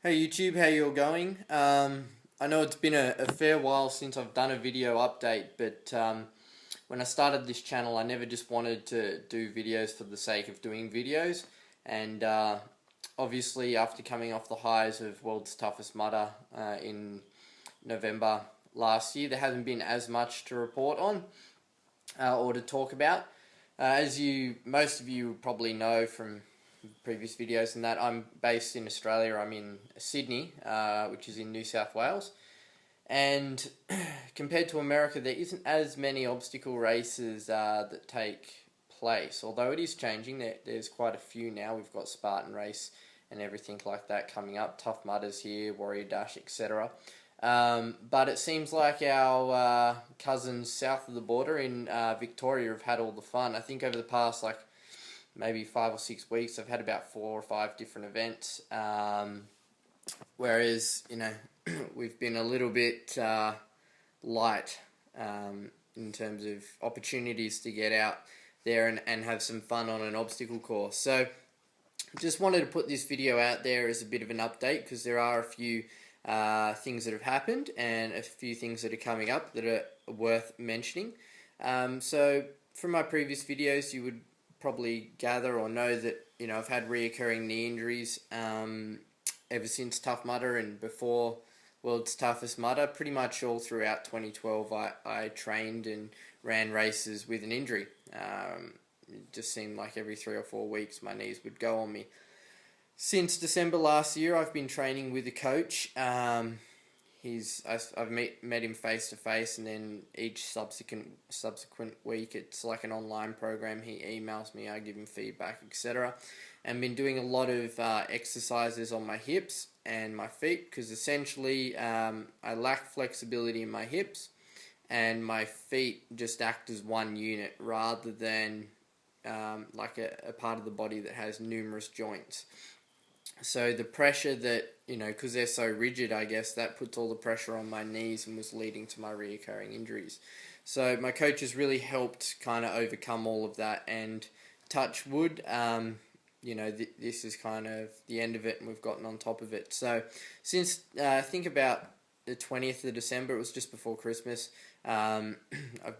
Hey YouTube, how you all going? I know it's been a fair while since I've done a video update, but when I started this channel, I never just wanted to do videos for the sake of doing videos. And obviously, after coming off the highs of World's Toughest Mudder in November last year, there hasn't been as much to report on or to talk about. Most of you probably know from previous videos and that, I'm based in Australia. I'm in Sydney, which is in New South Wales. And compared to America, there isn't as many obstacle races that take place. Although it is changing, there's quite a few now. We've got Spartan race and everything like that coming up. Tough Mudders here, Warrior Dash, etc. But it seems like our cousins south of the border in Victoria have had all the fun. I think over the past maybe 5 or 6 weeks, I've had about 4 or 5 different events. Whereas we've been a little bit light in terms of opportunities to get out there and have some fun on an obstacle course. So just wanted to put this video out there as a bit of an update, because there are a few things that have happened and a few things that are coming up that are worth mentioning. So from my previous videos, you would probably gather or know that I've had reoccurring knee injuries ever since Tough Mudder and before World's Toughest Mudder. Pretty much all throughout 2012, I trained and ran races with an injury. It just seemed like every 3 or 4 weeks my knees would go on me. Since December last year, I've been training with a coach. I've met him face to face, and then each subsequent week, it's like an online program. He emails me, I give him feedback, etc. And been doing a lot of exercises on my hips and my feet, because essentially I lack flexibility in my hips, and my feet just act as one unit rather than like a part of the body that has numerous joints. So the pressure that, because they're so rigid, I guess, that puts all the pressure on my knees and was leading to my reoccurring injuries. So my coach has really helped kind of overcome all of that, and touch wood, this is kind of the end of it, and we've gotten on top of it. So since I think about the 20th of December, it was just before Christmas, I've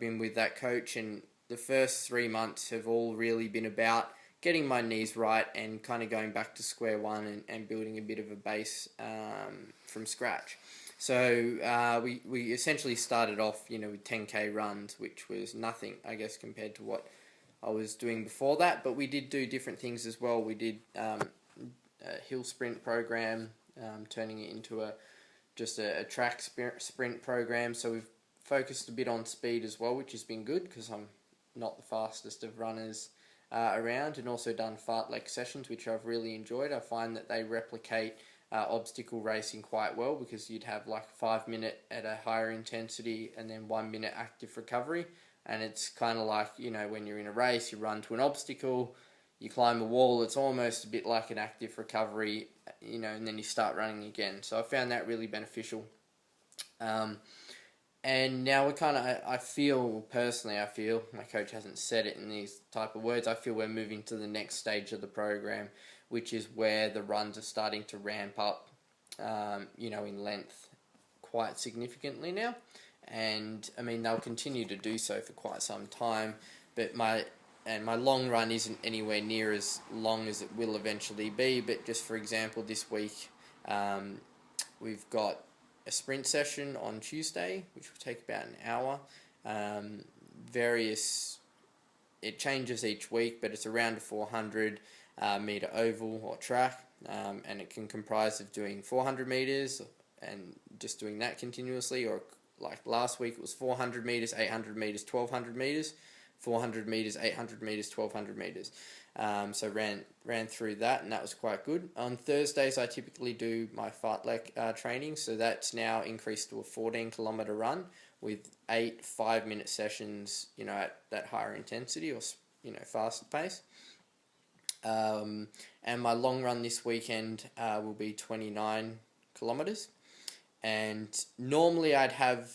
been with that coach, and the first 3 months have all really been about getting my knees right and kind of going back to square one and building a bit of a base from scratch. So we essentially started off, with 10k runs, which was nothing, I guess, compared to what I was doing before that. But we did do different things as well. We did a hill sprint program, turning it into just a track sprint program. So we've focused a bit on speed as well, which has been good, because I'm not the fastest of runners around, and also done fartlek sessions, which I've really enjoyed. I find that they replicate obstacle racing quite well, because you'd have like 5 minute at a higher intensity and then 1 minute active recovery. And it's kind of like, when you're in a race, you run to an obstacle, you climb a wall, it's almost a bit like an active recovery, and then you start running again. So I found that really beneficial. And now we're kind of, I feel, my coach hasn't said it in these type of words, I feel we're moving to the next stage of the program, which is where the runs are starting to ramp up, in length quite significantly now. And I mean, they'll continue to do so for quite some time, but my long run isn't anywhere near as long as it will eventually be. But just for example, this week we've got a sprint session on Tuesday, which will take about an hour. It changes each week, but it's around a 400 meter oval or track, and it can comprise of doing 400 meters and just doing that continuously, or like last week it was 400 meters, 800 meters, 1200 meters, 400 meters, 800 meters, 1200 meters. So ran through that, and that was quite good. On Thursdays, I typically do my fartlek training, so that's now increased to a 14-kilometer run with 8 5-minute sessions, at that higher intensity or faster pace. And my long run this weekend will be 29 kilometers. And normally I'd have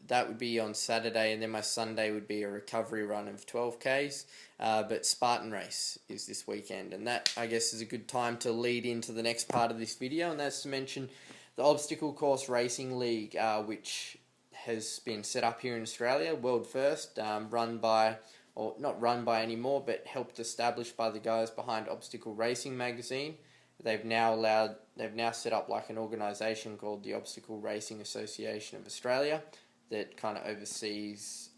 that would be on Saturday, and then my Sunday would be a recovery run of 12Ks. But Spartan race is this weekend, and that, I guess, is a good time to lead into the next part of this video, and that's to mention the Obstacle Course Racing League, which has been set up here in Australia, world first, run by, or not run by anymore, but helped establish by the guys behind Obstacle Racing magazine. They've now set up like an organisation called the Obstacle Racing Association of Australia that kind of oversees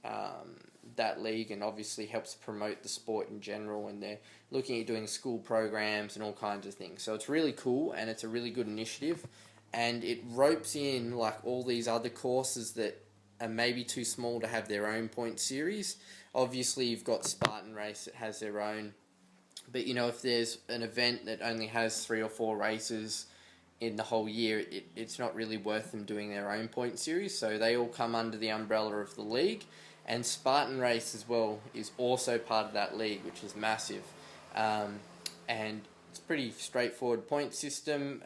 that league and obviously helps promote the sport in general, and they're looking at doing school programs and all kinds of things. So it's really cool, and it's a really good initiative, and it ropes in like all these other courses that are maybe too small to have their own point series. Obviously you've got Spartan Race that has their own, but you know, if there's an event that only has 3 or 4 races in the whole year, it's not really worth them doing their own point series, so they all come under the umbrella of the league. And Spartan Race as well is also part of that league, which is massive. And it's pretty straightforward point system.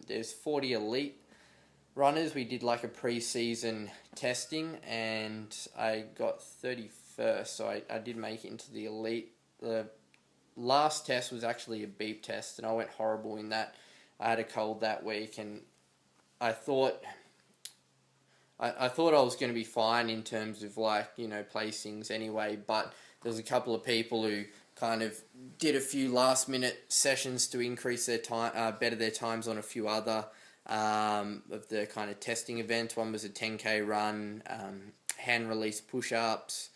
There's 40 elite runners. We did like a pre-season testing, and I got 31st, so I did make it into the elite. The last test was actually a beep test, and I went horrible in that. I had a cold that week, and I thought I was going to be fine in terms of, like, you know, placings anyway, but there was a couple of people who kind of did a few last minute sessions to increase their time, better their times on a few other of the kind of testing events. One was a 10K run, hand release push-ups,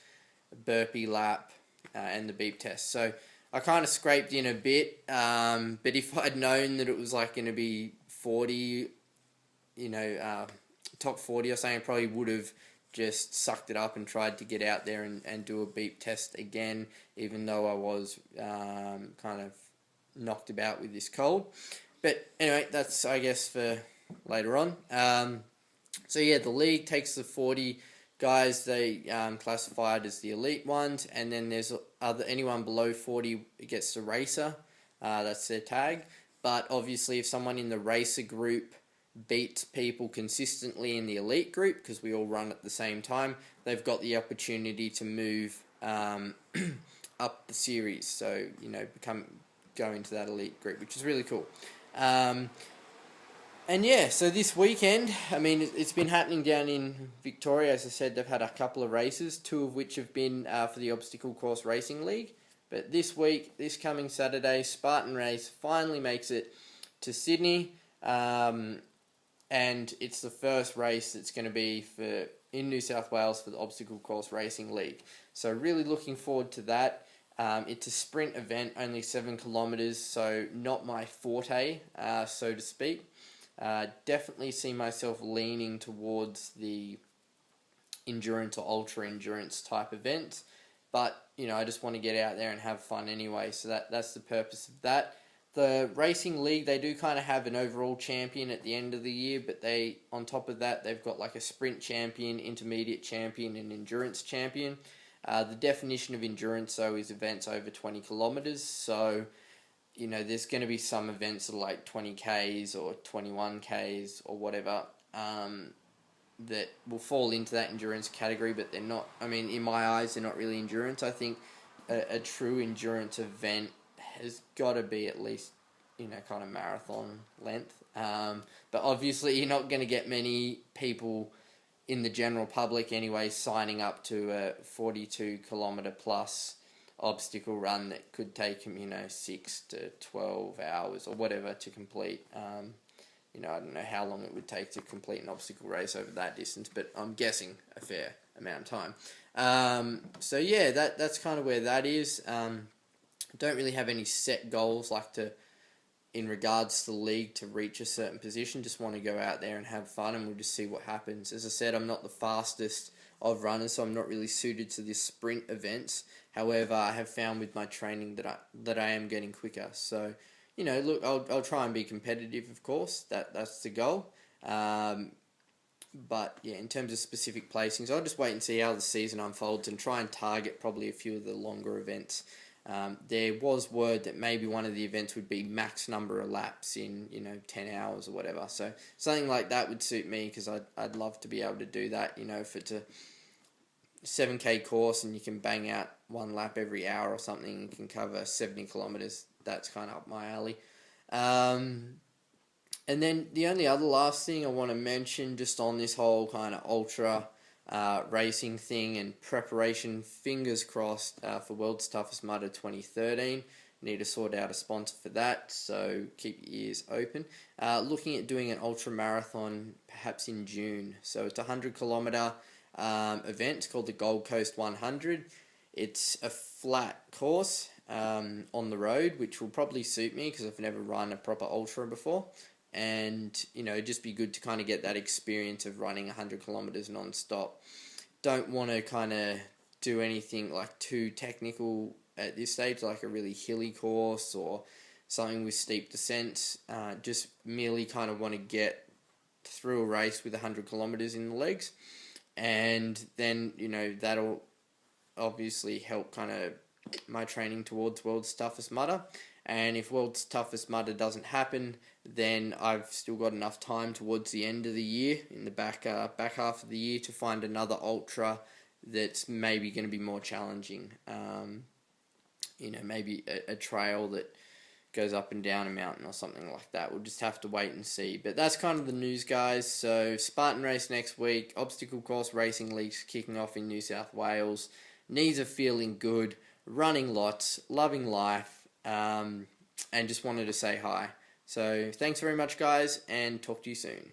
burpee lap, and the beep test. So I kind of scraped in a bit, but if I'd known that it was like going to be 40, you know, top 40 or something, I probably would have just sucked it up and tried to get out there and do a beep test again, even though I was kind of knocked about with this cold. But anyway, that's, I guess, for later on. So yeah, the league takes the 40 guys, they classified as the elite ones, and then there's anyone below 40 gets the racer. That's their tag. But obviously, if someone in the racer group beats people consistently in the elite group, because we all run at the same time, they've got the opportunity to move up the series. So, you know, go into that elite group, which is really cool. And yeah, so this weekend, I mean, it's been happening down in Victoria. As I said, they've had a couple of races, 2 of which have been for the Obstacle Course Racing League. But this week, this coming Saturday, Spartan Race finally makes it to Sydney. And it's the first race that's going to be in New South Wales for the Obstacle Course Racing League. So really looking forward to that. It's a sprint event, only 7 kilometres, so not my forte, so to speak. Definitely see myself leaning towards the endurance or ultra endurance type events, but you know, I just want to get out there and have fun anyway, so that's the purpose of that. The racing league, they do kind of have an overall champion at the end of the year, but on top of that, they've got like a sprint champion, intermediate champion, and endurance champion. The definition of endurance, though, is events over 20 kilometres, so you know, there's going to be some events that are like 20Ks or 21Ks or whatever that will fall into that endurance category, but they're not, I mean, in my eyes, they're not really endurance. I think a true endurance event has got to be at least, you know, kind of marathon length. But obviously you're not going to get many people in the general public anyway signing up to a 42 kilometre plus obstacle run that could take them, you know, 6 to 12 hours or whatever to complete. You know, I don't know how long it would take to complete an obstacle race over that distance, but I'm guessing a fair amount of time. So yeah, that's kind of where that is. Don't really have any set goals in regards to the league to reach a certain position. Just want to go out there and have fun, and we'll just see what happens. As I said, I'm not the fastest of runners, so I'm not really suited to this sprint events. However, I have found with my training that I am getting quicker. So, you know, look, I'll try and be competitive, of course. That's the goal. But yeah, in terms of specific placings, I'll just wait and see how the season unfolds and try and target probably a few of the longer events There was word that maybe one of the events would be max number of laps in 10 hours or whatever. So something like that would suit me, because I'd love to be able to do that. If it's a 7K course and you can bang out one lap every hour or something, you can cover 70 kilometers. That's kind of up my alley. And then the only other last thing I want to mention, just on this whole kind of ultra racing thing and preparation, fingers crossed for World's Toughest Mudder 2013. Need to sort out a sponsor for that, so keep your ears open. Looking at doing an ultra marathon perhaps in June. So it's a 100-kilometer event called the Gold Coast 100. It's a flat course on the road, which will probably suit me because I've never run a proper ultra before. And, just be good to kind of get that experience of running 100 kilometers non-stop. Don't want to kind of do anything like too technical at this stage, like a really hilly course or something with steep descents. Just merely kind of want to get through a race with 100 kilometers in the legs. And then, that'll obviously help kind of my training towards World's Toughest Mudder. And if World's Toughest Mudder doesn't happen, then I've still got enough time towards the end of the year, in the back half of the year, to find another ultra that's maybe going to be more challenging. Maybe a trail that goes up and down a mountain or something like that. We'll just have to wait and see. But that's kind of the news, guys. So Spartan race next week, obstacle course racing leagues kicking off in New South Wales. Knees are feeling good, running lots, loving life. And just wanted to say hi. So thanks very much, guys, and talk to you soon.